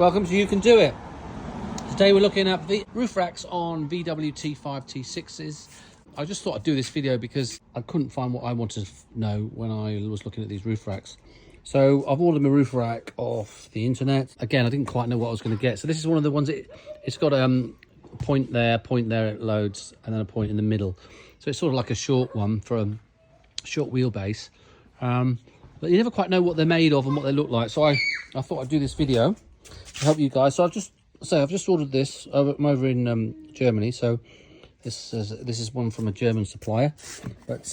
welcome to You Can Do It. Today we're looking at the roof racks on VW T5 T6s. I just thought I'd do this video because I couldn't find what I wanted to know when I was looking at these roof racks. So I've ordered my roof rack off the internet. Again, I didn't quite know what I was going to get. So this is one of the ones, it's got a point there it loads, and then a point in the middle. So it's sort of like a short one for a short wheelbase. But you never quite know what they're made of and what they look like. So I thought I'd do this video to help you guys. So I've just ordered this. I'm over in Germany. So this is one from a German supplier. But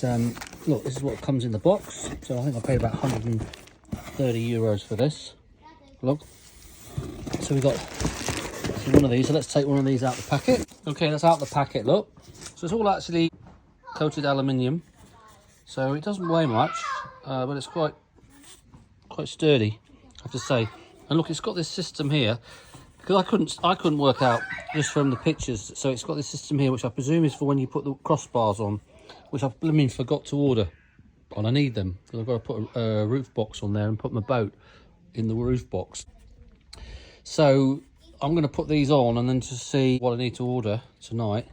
look, this is what comes in the box. So I think I paid about 130 euros for this. Look. So we got one of these. So let's take one of these out the packet. Okay, that's out the packet. Look. So it's all actually coated aluminium. So it doesn't weigh much, but it's quite sturdy, I have to say. And look, it's got this system here, because I couldn't work out just from the pictures. So it's got this system here, which I presume is for when you put the crossbars on, which I forgot to order, and I need them because I've got to put a roof box on there and put my boat in the roof box. So I'm going to put these on and then just see what I need to order tonight.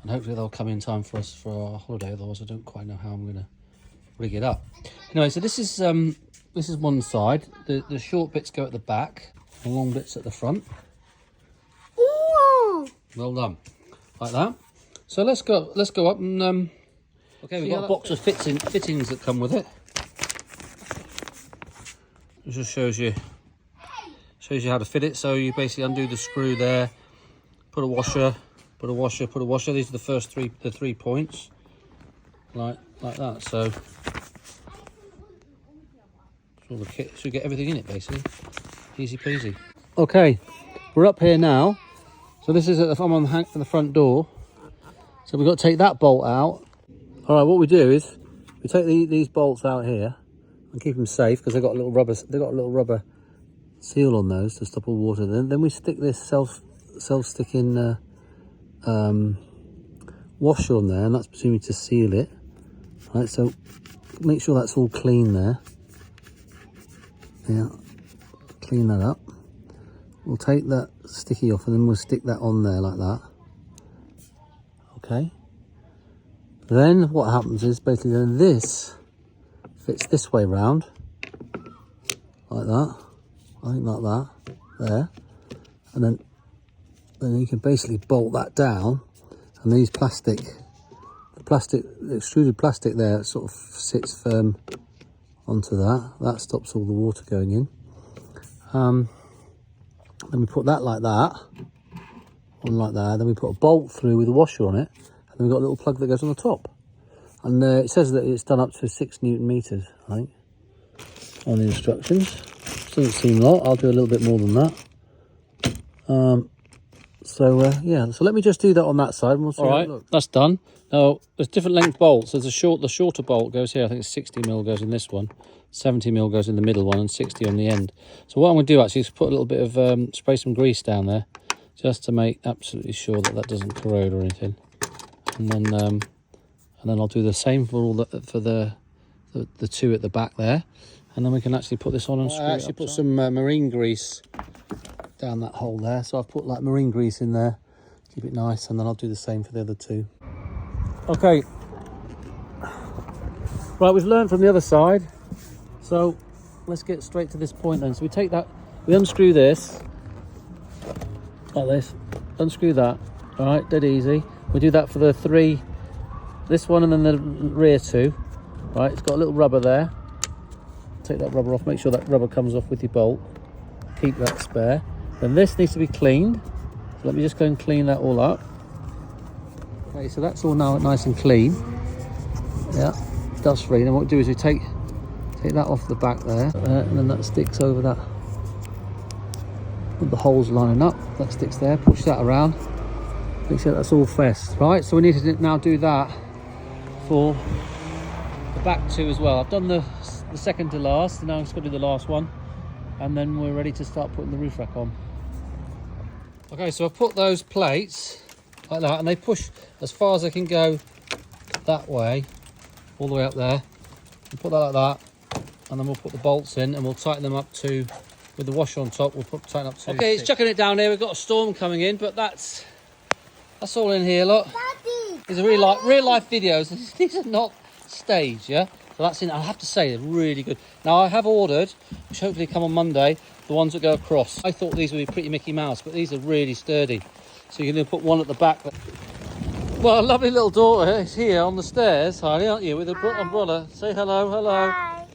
And hopefully they'll come in time for us for our holiday. Otherwise, I don't quite know how I'm going to rig it up. Anyway, so this is one side. The short bits go at the back, and long bits at the front. Ooh. Well done, like that. So let's go up and okay, we've got a box of fittings that come with it. It just shows you how to fit it. So you basically undo the screw there, put a washer. Put a washer. These are the first three points, like that. So all the kit, so you get everything in it basically, easy peasy. Okay, we're up here now. So this is I'm on the front door. So we've got to take that bolt out. All right, what we do is we take these bolts out here and keep them safe because they've got a little rubber seal on those to stop all water. Then we stick this self-sticking washer on there, and that's presumably to seal it. Right, so make sure that's all clean there. Yeah, clean that up. We'll take that sticky off and then we'll stick that on there like that. Okay. Then what happens is basically then this fits this way round, like that. I think like that, there. And then you can basically bolt that down, and these the extruded plastic there sort of sits firm onto that. That stops all the water going in. Then we put that like that, on like that. Then we put a bolt through with a washer on it, and then we've got a little plug that goes on the top. And it says that it's done up to 6 Newton meters, I think, on the instructions. Doesn't seem a lot. I'll do a little bit more than that. So yeah, so let me just do that on that side and we'll see. All right, that's done. Now there's different length bolts. There's the shorter bolt goes here. I think it's 60mm goes in this one, 70mm goes in the middle one, and 60 on the end. So what I'm going to do actually is put a little bit of spray some grease down there, just to make absolutely sure that doesn't corrode or anything. And then I'll do the same for all the two at the back there, and then we can actually put this on and screw it up. I actually put some marine grease down that hole there, so I've put like marine grease in there, keep it nice, and then I'll do the same for the other two. Okay, right, we've learned from the other side, so let's get straight to this point then. So we take that, we unscrew this like this, unscrew that. All right, dead easy. We do that for the three, this one and then the rear two. Right, it's got a little rubber there. Take that rubber off, make sure that rubber comes off with your bolt, keep that spare. Then this needs to be cleaned, so let me just go and clean that all up. Okay, so that's all now nice and clean. Yeah, dust free. Then what we do is we take that off the back there, and then that sticks over that. Put the holes lining up, that sticks there, push that around, make sure that's all fast. Right, so we need to now do that for the back two as well. I've done the second to last, and now I'm just going to do the last one, and then we're ready to start putting the roof rack on. Okay, so I've put those plates like that, and they push as far as they can go that way, all the way up there. We'll put that like that, and then we'll put the bolts in and we'll tighten them up to with the washer on top. We'll tighten up to. Okay, it's chucking it down here. We've got a storm coming in, but that's all in here. Look, Daddy, these are real life videos. These are not staged, yeah. So that's in. I have to say they're really good. Now I have ordered, which hopefully come on Monday, the ones that go across. I thought these would be pretty Mickey Mouse, but these are really sturdy. So you're going to put one at the back. Well, a lovely little daughter is here on the stairs, Harley, aren't you, with an umbrella? Say hello, hello. Hi.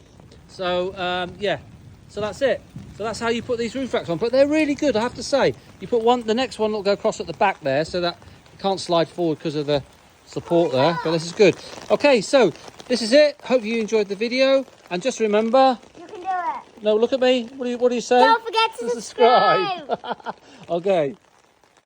So, yeah, so that's it. So that's how you put these roof racks on. But they're really good, I have to say. You put one, the next one will go across at the back there, so that it can't slide forward because of the support there. But this is good. Okay, so this is it. Hope you enjoyed the video. And just remember... You can do it. No, look at me. What do you say? Don't forget to subscribe. Okay.